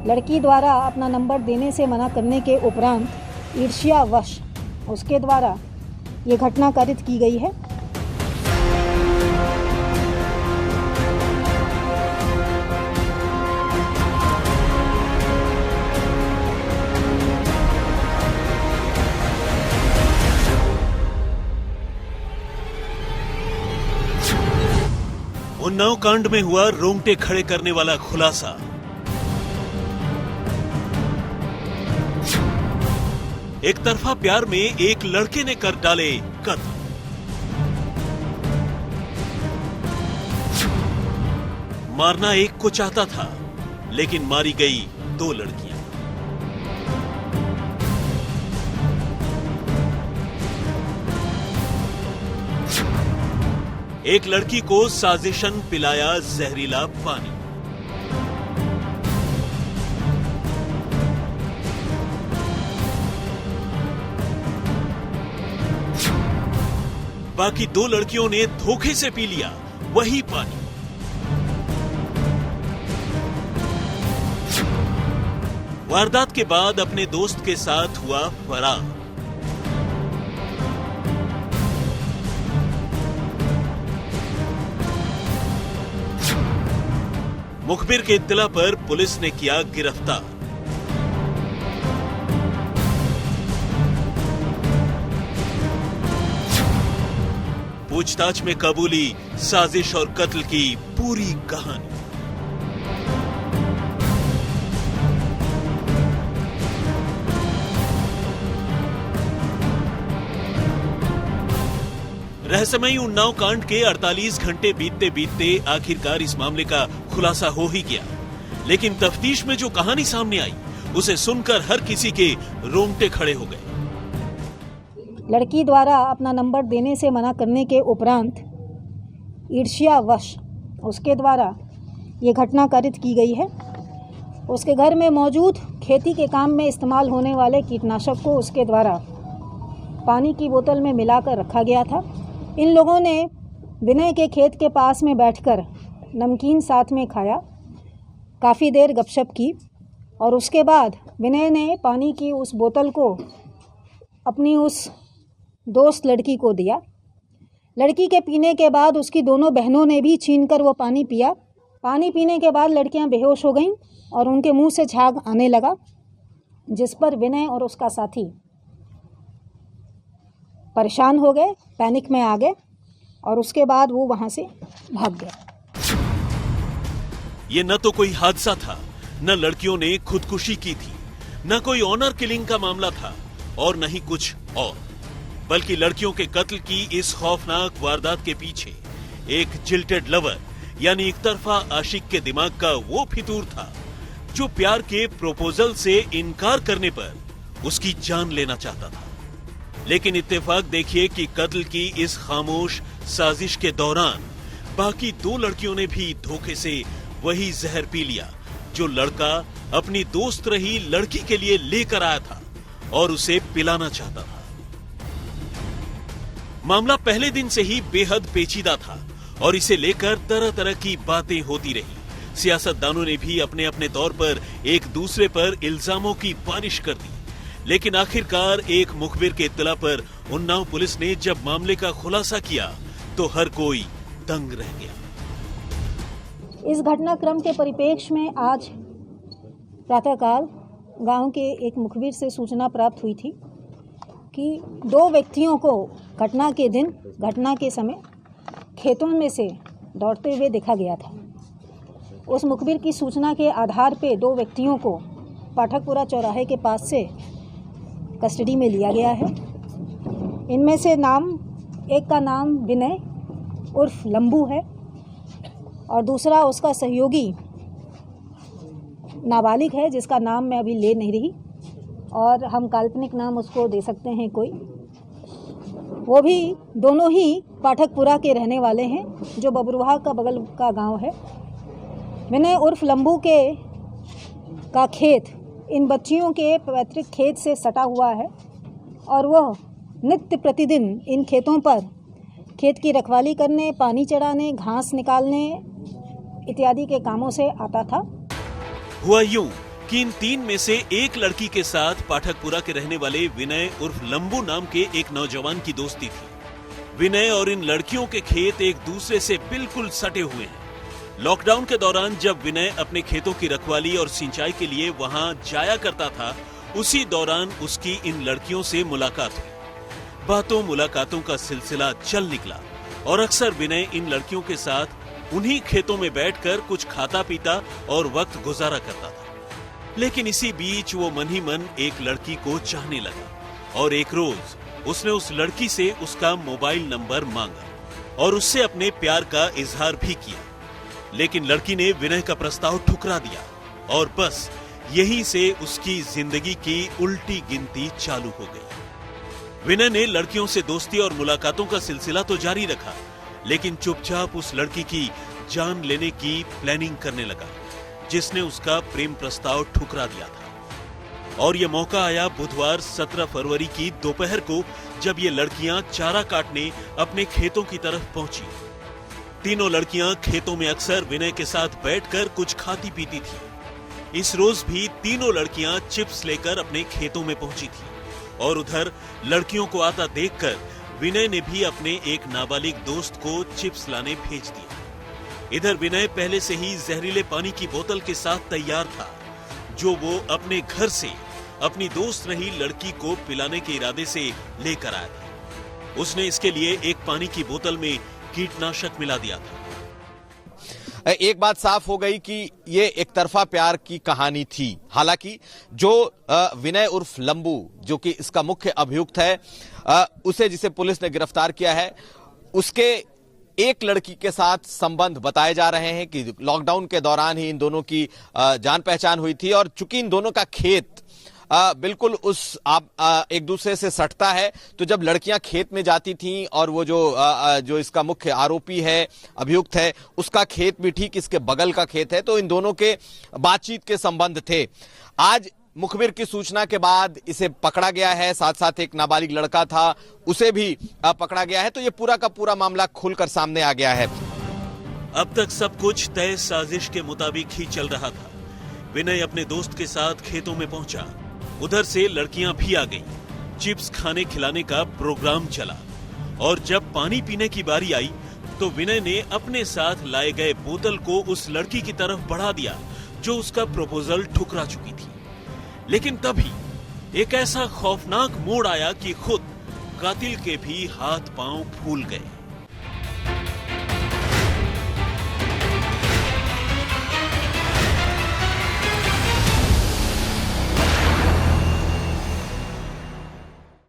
लड़की द्वारा अपना नंबर देने से मना करने के उपरांत ईर्ष्यावश उसके द्वारा ये घटना कारित की गई है। उन्नाव कांड में हुआ रोंगटे खड़े करने वाला खुलासा। एक तरफा प्यार में एक लड़के ने कर डाले कत्ल। मारना एक को चाहता था, लेकिन मारी गई दो लड़कियां। एक लड़की को साजिशन पिलाया जहरीला पानी। बाकी दो लड़कियों ने धोखे से पी लिया वही पानी। वारदात के बाद अपने दोस्त के साथ हुआ फरार। मुखबिर के इत्तला पर पुलिस ने किया गिरफ्तार। पूछताछ में कबूली साजिश और कत्ल की पूरी कहानी। रहस्यमयी उन्नाव कांड के 48 घंटे बीतते बीतते आखिरकार इस मामले का खुलासा हो ही गया। लेकिन तफ्तीश में जो कहानी सामने आई उसे सुनकर हर किसी के रोंगटे खड़े हो गए। लड़की द्वारा अपना नंबर देने से मना करने के उपरांत ईर्ष्यावश उसके द्वारा ये घटना कारित की गई है। उसके घर में मौजूद खेती के काम में इस्तेमाल होने वाले कीटनाशक को उसके द्वारा पानी की बोतल में मिलाकर रखा गया था। इन लोगों ने विनय के खेत के पास में बैठकर नमकीन साथ में खाया, काफ़ी देर गपशप की और उसके बाद विनय ने पानी की उस बोतल को अपनी उस दोस्त लड़की को दिया। लड़की के पीने के बाद उसकी दोनों बहनों ने भी छीनकर वो पानी पिया। पानी पीने के बाद लड़कियां बेहोश हो गईं और उनके मुंह से झाग आने लगा, जिस पर विनय और उसका साथी परेशान हो गए, पैनिक में आ गए और उसके बाद वो वहां से भाग गए। ये न तो कोई हादसा था, न लड़कियों ने खुदकुशी की थी, न कोई ऑनर किलिंग का मामला था और न ही कुछ और, बल्कि लड़कियों के कत्ल की इस खौफनाक वारदात के पीछे एक जिल्टेड लवर यानी एक तरफा आशिक के दिमाग का वो फितूर था जो प्यार के प्रपोजल से इनकार करने पर उसकी जान लेना चाहता था। लेकिन इत्तेफाक देखिए कि कत्ल की इस खामोश साजिश के दौरान बाकी दो लड़कियों ने भी धोखे से वही जहर पी लिया जो लड़का अपनी दोस्त रही लड़की के लिए लेकर आया था और उसे पिलाना चाहता था। मामला पहले दिन से ही बेहद पेचीदा था और इसे लेकर तरह तरह की बातें होती रही। सियासतदानों ने भी अपने अपने तौर पर एक दूसरे पर इल्जामों की बारिश कर दी। लेकिन आखिरकार एक मुखबिर के इत्तला पर उन्नाव पुलिस ने जब मामले का खुलासा किया तो हर कोई दंग रह गया। इस घटनाक्रम के परिप्रेक्ष्य में आज प्रातःकाल गांव के एक मुखबिर से सूचना प्राप्त हुई थी कि दो व्यक्तियों को घटना के दिन, घटना के समय खेतों में से दौड़ते हुए देखा गया था। उस मुखबिर की सूचना के आधार पर दो व्यक्तियों को पाठकपुरा चौराहे के पास से कस्टडी में लिया गया है। इनमें से एक का नाम विनय उर्फ लंबू है और दूसरा उसका सहयोगी नाबालिग है जिसका नाम मैं अभी ले नहीं रही और हम काल्पनिक नाम उसको दे सकते हैं कोई। वो भी दोनों ही पाठकपुरा के रहने वाले हैं जो बबरुहा का बगल का गांव है। विनय उर्फ लंबू का खेत इन बच्चियों के पैतृक खेत से सटा हुआ है और वह नित्य प्रतिदिन इन खेतों पर खेत की रखवाली करने, पानी चढ़ाने, घास निकालने इत्यादि के कामों से आता था। हुआ यूं कि इन 3 में से एक लड़की के साथ पाठकपुरा के रहने वाले विनय उर्फ लंबू नाम के एक नौजवान की दोस्ती थी। विनय और इन लड़कियों के खेत एक दूसरे से बिल्कुल सटे हुए हैं। लॉकडाउन के दौरान जब विनय अपने खेतों की रखवाली और सिंचाई के लिए वहां जाया करता था, उसी दौरान उसकी इन लड़कियों से मुलाकात हुई। बातों मुलाकातों का सिलसिला चल निकला और अक्सर विनय इन लड़कियों के साथ उन्हीं खेतों में बैठकर कुछ खाता पीता और वक्त गुजारा करता था। लेकिन इसी बीच वो मन ही मन एक लड़की को चाहने लगा और एक रोज उसने उस लड़की से उसका मोबाइल नंबर मांगा और उससे अपने प्यार का इजहार भी किया। लेकिन लड़की ने विनय का प्रस्ताव ठुकरा दिया और बस यहीं से उसकी जिंदगी की उल्टी गिनती चालू हो गई। विनय ने लड़कियों से दोस्ती और मुलाकातों का सिलसिला तो जारी रखा, लेकिन चुपचाप उस लड़की की जान लेने की प्लानिंग करने लगा, जिसने उसका प्रेम प्रस्ताव ठुकरा दिया था। और यह मौका आया बुधवार 17 फरवरी की दोपहर को, जब ये लड़कियां चारा काटने अपने खेतों की तरफ पहुंची। तीनों लड़कियां खेतों में अक्सर विनय के साथ बैठकर कुछ खाती पीती थी। इस रोज भी तीनों लड़कियां चिप्स लेकर अपने खेतों में पहुंची थी और उधर लड़कियों को आता देखकर विनय ने भी अपने एक नाबालिग दोस्त को चिप्स लाने भेज दिया। इधर विनय पहले से ही जहरीले पानी की बोतल के साथ तैयार था, जो वो अपने घर से अपनी दोस्त रही लड़की को पिलाने के इरादे से लेकर आया था। उसने इसके लिए एक पानी की बोतल में कीटनाशक मिला दिया था। एक बात साफ हो गई कि ये एक तरफा प्यार की कहानी थी। हालांकि जो विनय उर्फ लंबू, जो कि इसका मुख्य अभियुक्त है, उसे जिसे पुलिस ने गिरफ्तार किया है, उसके एक लड़की के साथ संबंध बताए जा रहे हैं कि लॉकडाउन के दौरान ही इन दोनों की जान पहचान हुई थी। और चूंकि इन दोनों का खेत बिल्कुल उस एक दूसरे से सटता है, तो जब लड़कियां खेत में जाती थीं और वो जो इसका मुख्य आरोपी है, अभियुक्त है, उसका खेत भी ठीक इसके बगल का खेत है, तो इन दोनों के बातचीत के संबंध थे। आज मुखबिर की सूचना के बाद इसे पकड़ा गया है, साथ साथ एक नाबालिग लड़का था, उसे भी पकड़ा गया है। तो ये पूरा का पूरा मामला खुलकर सामने आ गया है। अब तक सब कुछ तय साजिश के मुताबिक ही चल रहा था। विनय अपने दोस्त के साथ खेतों में पहुंचा, उधर से लड़कियां भी आ गईं। चिप्स खाने खिलाने का प्रोग्राम चला और जब पानी पीने की बारी आई तो विनय ने अपने साथ लाए गए बोतल को उस लड़की की तरफ बढ़ा दिया, जो उसका प्रपोजल ठुकरा चुकी थी। लेकिन तभी एक ऐसा खौफनाक मोड़ आया कि खुद कातिल के भी हाथ पांव फूल गए।